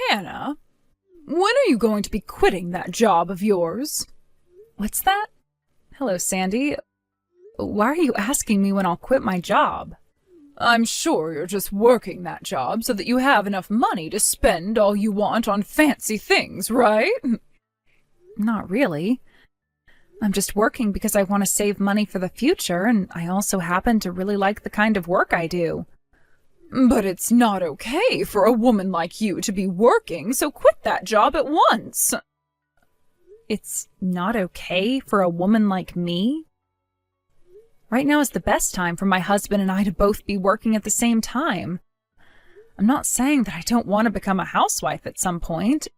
Hannah, when are you going to be quitting that job of yours? What's that? Hello, Sandy. Why are you asking me when I'll quit my job? I'm sure you're just working that job so that you have enough money to spend all you want on fancy things, right? Not really. I'm just working because I want to save money for the future, and I also happen to really like the kind of work I do. But it's not okay for a woman like you to be working, so quit that job at once. It's not okay for a woman like me? Right now is the best time for my husband and I to both be working at the same time. I'm not saying that I don't want to become a housewife at some point,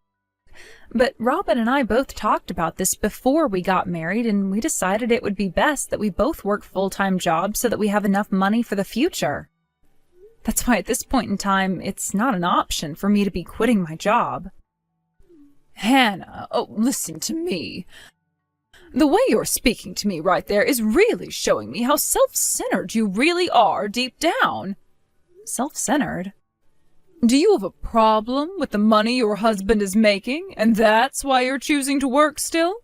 but Robin and I both talked about this before we got married, and we decided it would be best that we both work full-time jobs so that we have enough money for the future. That's why at this point in time, it's not an option for me to be quitting my job. Hannah, listen to me. The way you're speaking to me right there is really showing me how self-centered you really are deep down. Self-centered? Do you have a problem with the money your husband is making, and that's why you're choosing to work still?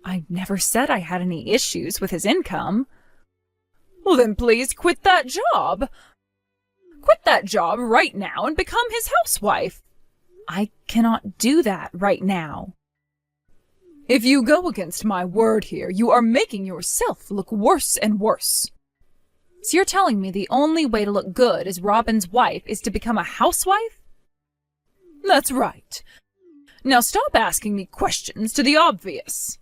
I never said I had any issues with his income. Well, then please quit that job. Quit that job right now and become his housewife. I cannot do that right now. If you go against my word here, you are making yourself look worse and worse. So you're telling me the only way to look good as Robin's wife is to become a housewife? That's right. Now stop asking me questions to the obvious.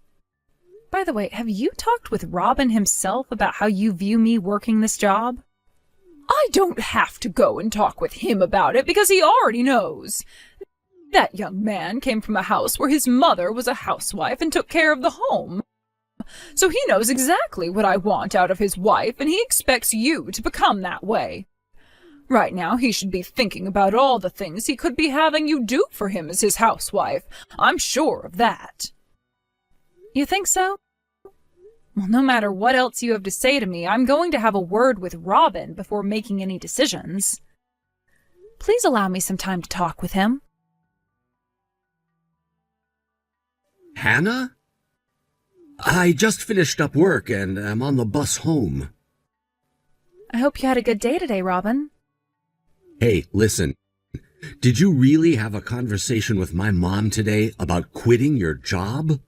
By the way, have you talked with Robin himself about how you view me working this job? I don't have to go and talk with him about it because he already knows. That young man came from a house where his mother was a housewife and took care of the home. So he knows exactly what I want out of his wife, and he expects you to become that way. Right now, he should be thinking about all the things he could be having you do for him as his housewife. I'm sure of that. You think so? Well, no matter what else you have to say to me, I'm going to have a word with Robin before making any decisions. Please allow me some time to talk with him. Hannah? I just finished up work and I'm on the bus home. I hope you had a good day today, Robin. Hey, listen. Did you really have a conversation with my mom today about quitting your job?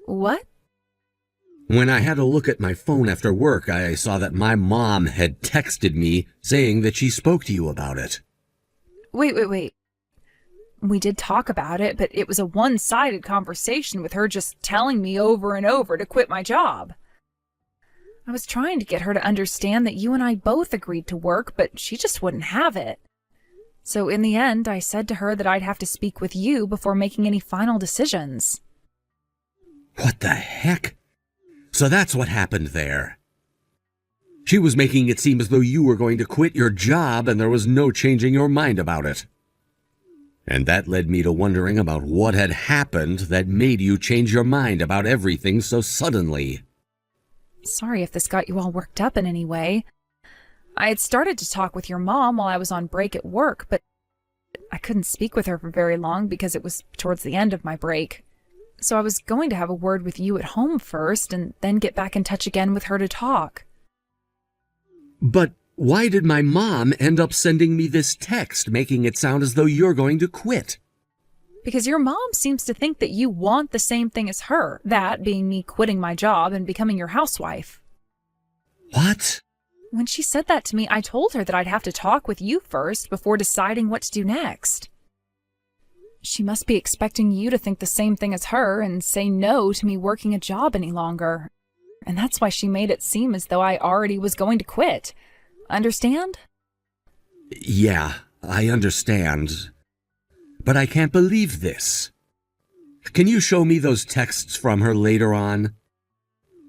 What? When I had a look at my phone after work, I saw that my mom had texted me saying that she spoke to you about it. Wait. We did talk about it, but it was a one-sided conversation with her just telling me over and over to quit my job. I was trying to get her to understand that you and I both agreed to work, but she just wouldn't have it. So in the end, I said to her that I'd have to speak with you before making any final decisions. What the heck? So that's what happened there. She was making it seem as though you were going to quit your job and there was no changing your mind about it. And that led me to wondering about what had happened that made you change your mind about everything so suddenly. Sorry if this got you all worked up in any way. I had started to talk with your mom while I was on break at work, but I couldn't speak with her for very long because it was towards the end of my break. So I was going to have a word with you at home first and then get back in touch again with her to talk. But why did my mom end up sending me this text making it sound as though you're going to quit? Because your mom seems to think that you want the same thing as her, that being me quitting my job and becoming your housewife. What? When she said that to me, I told her that I'd have to talk with you first before deciding what to do next. She must be expecting you to think the same thing as her and say no to me working a job any longer. And that's why she made it seem as though I already was going to quit. Understand? Yeah, I understand. But I can't believe this. Can you show me those texts from her later on?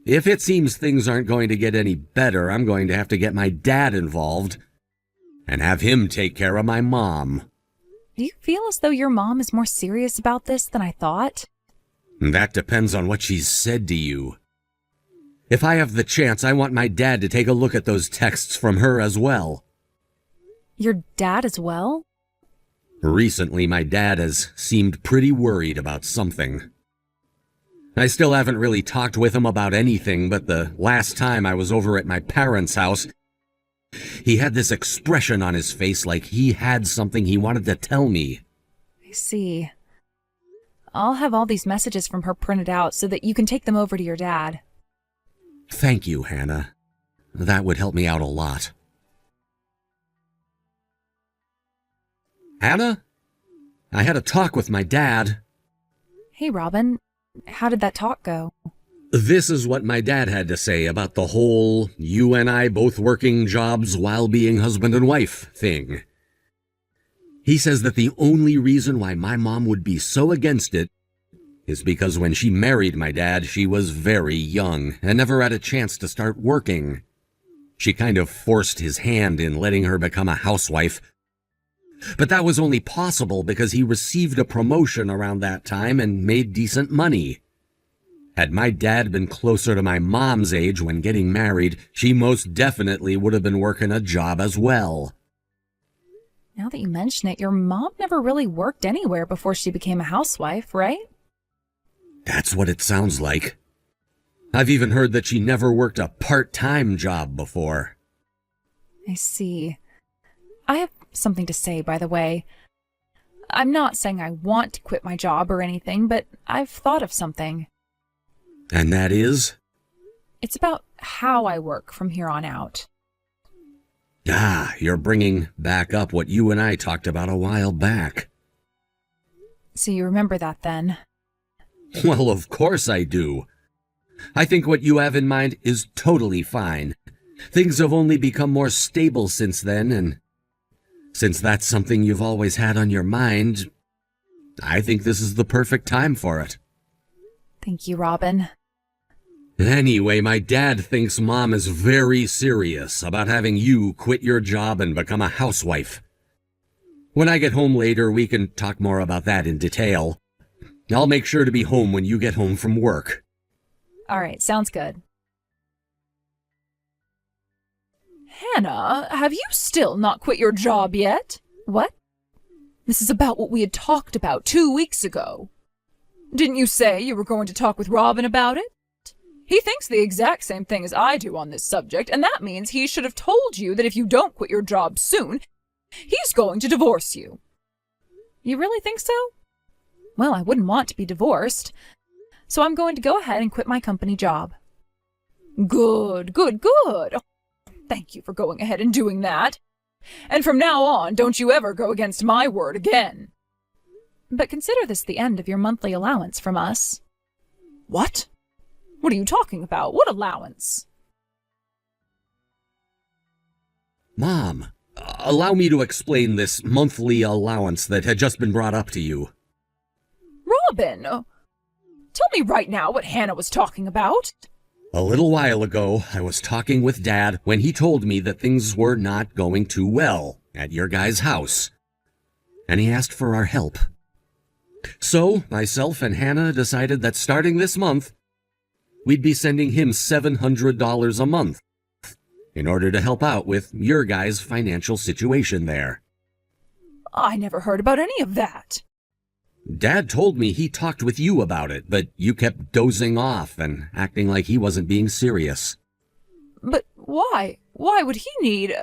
If it seems things aren't going to get any better, I'm going to have to get my dad involved and have him take care of my mom. Do you feel as though your mom is more serious about this than I thought? That depends on what she's said to you. If I have the chance, I want my dad to take a look at those texts from her as well. Your dad as well? Recently, my dad has seemed pretty worried about something. I still haven't really talked with him about anything, but the last time I was over at my parents' house, he had this expression on his face like he had something he wanted to tell me. I see. I'll have all these messages from her printed out so that you can take them over to your dad. Thank you, Hannah. That would help me out a lot. Hannah? I had a talk with my dad. Hey, Robin. How did that talk go? This is what my dad had to say about the whole you and I both working jobs while being husband and wife thing. He says that the only reason why my mom would be so against it is because when she married my dad, she was very young and never had a chance to start working. She kind of forced his hand in letting her become a housewife. But that was only possible because he received a promotion around that time and made decent money. Had my dad been closer to my mom's age when getting married, she most definitely would have been working a job as well. Now that you mention it, your mom never really worked anywhere before she became a housewife, right? That's what it sounds like. I've even heard that she never worked a part-time job before. I see. I have something to say, by the way. I'm not saying I want to quit my job or anything, but I've thought of something. And that is? It's about how I work from here on out. Ah, you're bringing back up what you and I talked about a while back. So you remember that then? Well, of course I do. I think what you have in mind is totally fine. Things have only become more stable since then, and since that's something you've always had on your mind, I think this is the perfect time for it. Thank you, Robin. Anyway, my dad thinks Mom is very serious about having you quit your job and become a housewife. When I get home later, we can talk more about that in detail. I'll make sure to be home when you get home from work. All right, sounds good. Hannah, have you still not quit your job yet? What? This is about what we had talked about 2 weeks ago. Didn't you say you were going to talk with Robin about it? He thinks the exact same thing as I do on this subject, and that means he should have told you that if you don't quit your job soon, he's going to divorce you. You really think so? Well, I wouldn't want to be divorced, so I'm going to go ahead and quit my company job. Good, good, good. Thank you for going ahead and doing that. And from now on, don't you ever go against my word again. But consider this the end of your monthly allowance from us. What? What are you talking about? What allowance? Mom, allow me to explain this monthly allowance that had just been brought up to you. Robin, tell me right now what Hannah was talking about. A little while ago, I was talking with Dad when he told me that things were not going too well at your guys' house, and he asked for our help. So, myself and Hannah decided that starting this month, we'd be sending him $700 a month in order to help out with your guys' financial situation there. I never heard about any of that. Dad told me he talked with you about it, but you kept dozing off and acting like he wasn't being serious. But why? Why would he need...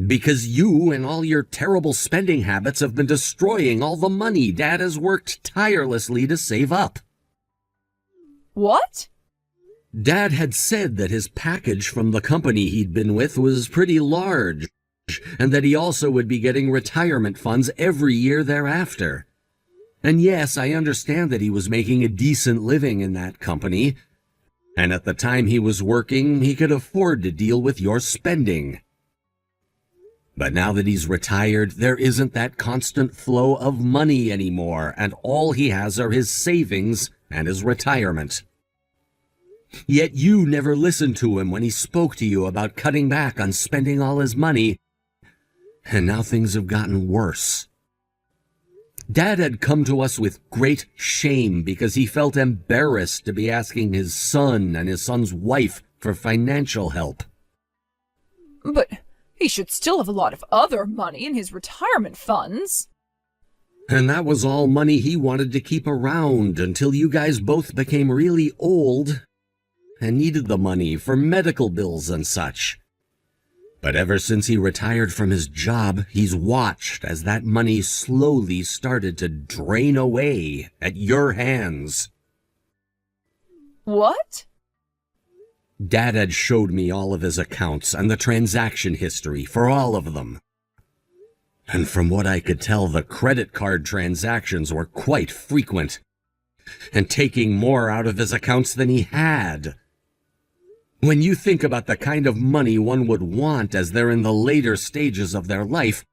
Because you and all your terrible spending habits have been destroying all the money Dad has worked tirelessly to save up. What? Dad had said that his package from the company he'd been with was pretty large, and that he also would be getting retirement funds every year thereafter. And yes, I understand that he was making a decent living in that company, and at the time he was working, he could afford to deal with your spending. But now that he's retired, there isn't that constant flow of money anymore, and all he has are his savings and his retirement. Yet you never listened to him when he spoke to you about cutting back on spending all his money, and now things have gotten worse. Dad had come to us with great shame because he felt embarrassed to be asking his son and his son's wife for financial help. But he should still have a lot of other money in his retirement funds. And that was all money he wanted to keep around until you guys both became really old and needed the money for medical bills and such. But ever since he retired from his job, he's watched as that money slowly started to drain away at your hands. What? Dad had showed me all of his accounts and the transaction history for all of them. And from what I could tell, the credit card transactions were quite frequent, and taking more out of his accounts than he had. When you think about the kind of money one would want as they're in the later stages of their life,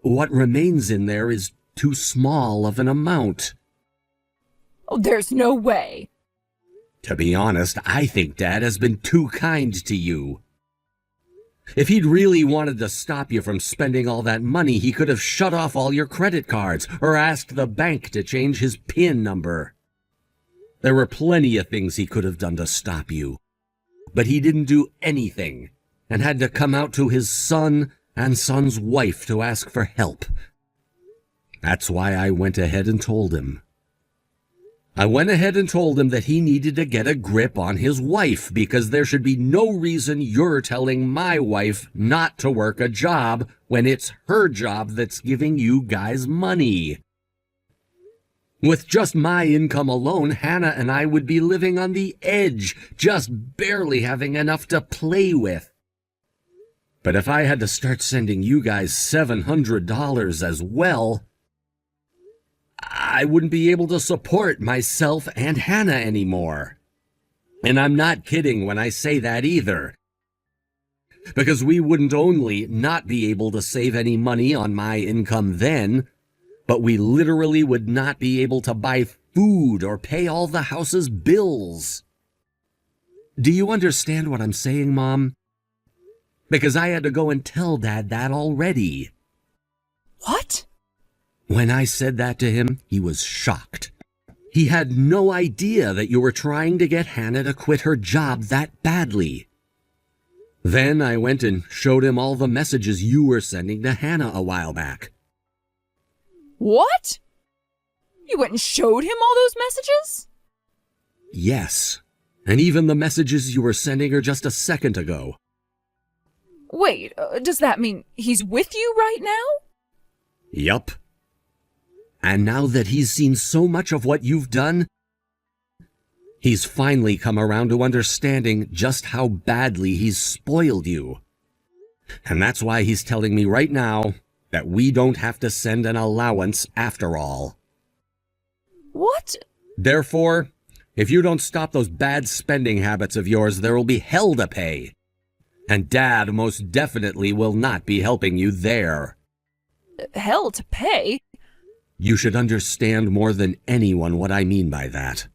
what remains in there is too small of an amount. Oh, there's no way. To be honest, I think Dad has been too kind to you. If he'd really wanted to stop you from spending all that money, he could have shut off all your credit cards or asked the bank to change his PIN number. There were plenty of things he could have done to stop you. But he didn't do anything and had to come out to his son and son's wife to ask for help. That's why I went ahead and told him. I went ahead and told him that he needed to get a grip on his wife because there should be no reason you're telling my wife not to work a job when it's her job that's giving you guys money. With just my income alone, Hannah and I would be living on the edge, just barely having enough to play with. But if I had to start sending you guys $700 as well, I wouldn't be able to support myself and Hannah anymore. And I'm not kidding when I say that either. Because we wouldn't only not be able to save any money on my income then, but we literally would not be able to buy food or pay all the house's bills. Do you understand what I'm saying, Mom? Because I had to go and tell Dad that already. What? When I said that to him, he was shocked. He had no idea that you were trying to get Hannah to quit her job that badly. Then I went and showed him all the messages you were sending to Hannah a while back. What? You went and showed him all those messages? Yes, and even the messages you were sending her just a second ago. Wait, does that mean he's with you right now? Yup. And now that he's seen so much of what you've done, he's finally come around to understanding just how badly he's spoiled you. And that's why he's telling me right now that we don't have to send an allowance after all. What? Therefore, if you don't stop those bad spending habits of yours, there will be hell to pay. And Dad most definitely will not be helping you there. Hell to pay? You should understand more than anyone what I mean by that.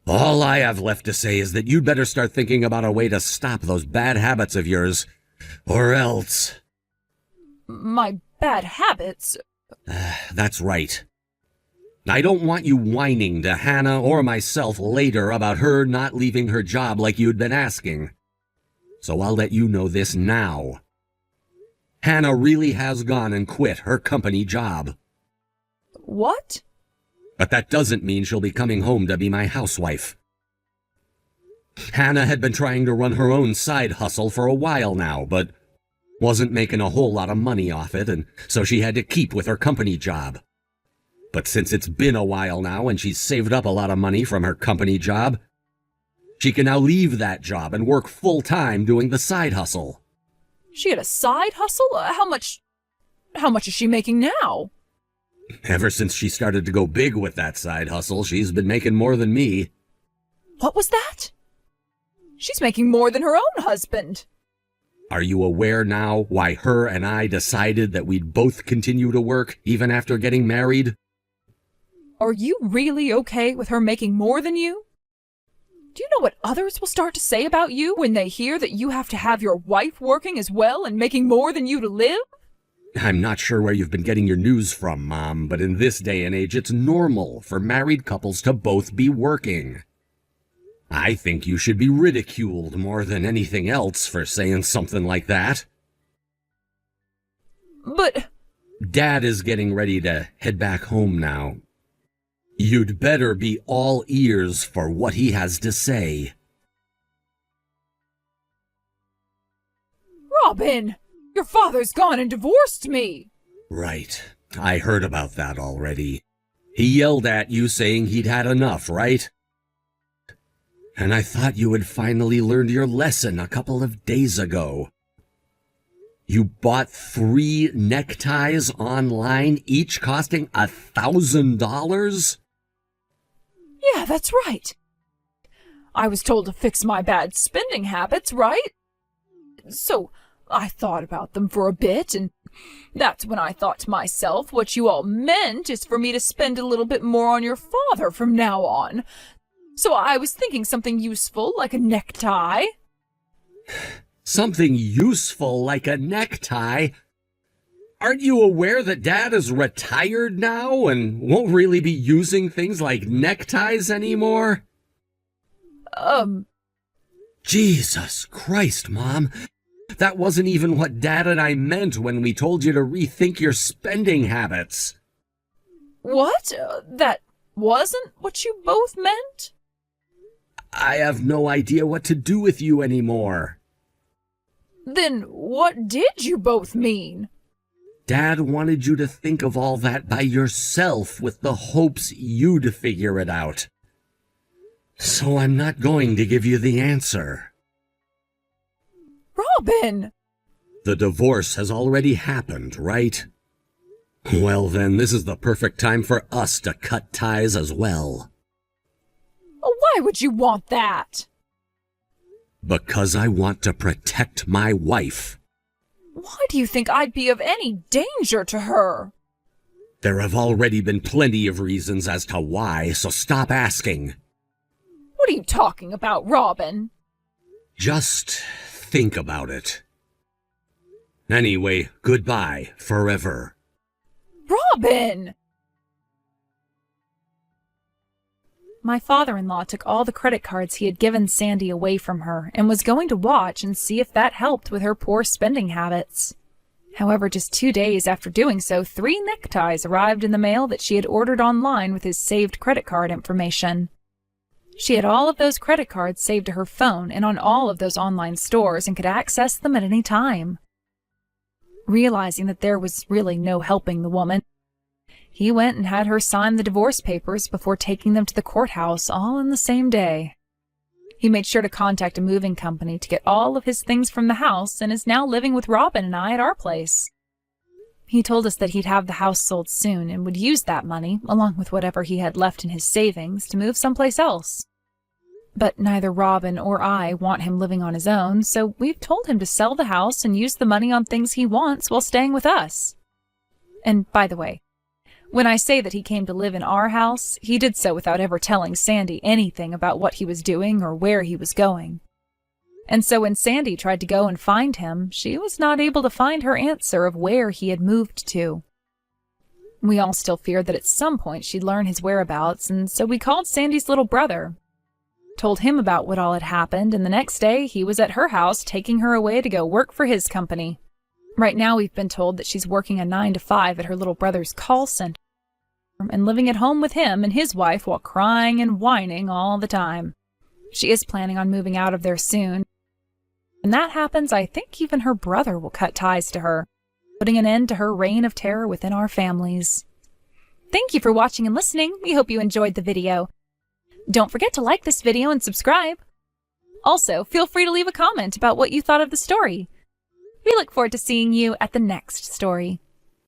All I have left to say is that you'd better start thinking about a way to stop those bad habits of yours, or else... My bad habits? That's right. I don't want you whining to Hannah or myself later about her not leaving her job like you'd been asking. So I'll let you know this now. Hannah really has gone and quit her company job. What? But that doesn't mean she'll be coming home to be my housewife. Hannah had been trying to run her own side hustle for a while now, but wasn't making a whole lot of money off it, and so she had to keep with her company job. But since it's been a while now and she's saved up a lot of money from her company job, she can now leave that job and work full-time doing the side hustle. She had a side hustle? How much is she making now? Ever since she started to go big with that side hustle, she's been making more than me. What was that? She's making more than her own husband. Are you aware now why her and I decided that we'd both continue to work even after getting married? Are you really okay with her making more than you? Do you know what others will start to say about you when they hear that you have to have your wife working as well and making more than you to live? I'm not sure where you've been getting your news from, Mom, but in this day and age, it's normal for married couples to both be working. I think you should be ridiculed more than anything else for saying something like that. But Dad is getting ready to head back home now. You'd better be all ears for what he has to say. Robin! Your father's gone and divorced me! Right. I heard about that already. He yelled at you saying he'd had enough, right? And I thought you had finally learned your lesson a couple of days ago. You bought 3 neckties online, each costing $1,000? Yeah, that's right. I was told to fix my bad spending habits, right? So I thought about them for a bit, and that's when I thought to myself, what you all meant is for me to spend a little bit more on your father from now on. So I was thinking something useful, like a necktie. Something useful like a necktie? Aren't you aware that Dad is retired now and won't really be using things like neckties anymore? Jesus Christ, Mom. That wasn't even what Dad and I meant when we told you to rethink your spending habits. What? That wasn't what you both meant? I have no idea what to do with you anymore. Then what did you both mean? Dad wanted you to think of all that by yourself with the hopes you'd figure it out. So I'm not going to give you the answer. Robin! The divorce has already happened, right? Well then, this is the perfect time for us to cut ties as well. Why would you want that? Because I want to protect my wife. Why do you think I'd be of any danger to her? There have already been plenty of reasons as to why, so stop asking. What are you talking about, Robin? Just think about it. Anyway, goodbye forever. Robin! My father-in-law took all the credit cards he had given Sandy away from her and was going to watch and see if that helped with her poor spending habits. However, just 2 days after doing so, 3 neckties arrived in the mail that she had ordered online with his saved credit card information. She had all of those credit cards saved to her phone and on all of those online stores and could access them at any time. Realizing that there was really no helping the woman, he went and had her sign the divorce papers before taking them to the courthouse all in the same day. He made sure to contact a moving company to get all of his things from the house and is now living with Robin and I at our place. He told us that he'd have the house sold soon and would use that money, along with whatever he had left in his savings, to move someplace else. But neither Robin or I want him living on his own, so we've told him to sell the house and use the money on things he wants while staying with us. And by the way, when I say that he came to live in our house, he did so without ever telling Sandy anything about what he was doing or where he was going. And so when Sandy tried to go and find him, she was not able to find her answer of where he had moved to. We all still feared that at some point she'd learn his whereabouts, and so we called Sandy's little brother, told him about what all had happened, and the next day he was at her house taking her away to go work for his company. Right now we've been told that she's working a 9-to-5 at her little brother's call center and living at home with him and his wife while crying and whining all the time. She is planning on moving out of there soon. When that happens, I think even her brother will cut ties to her, putting an end to her reign of terror within our families. Thank you for watching and listening. We hope you enjoyed the video. Don't forget to like this video and subscribe. Also, feel free to leave a comment about what you thought of the story. We look forward to seeing you at the next story.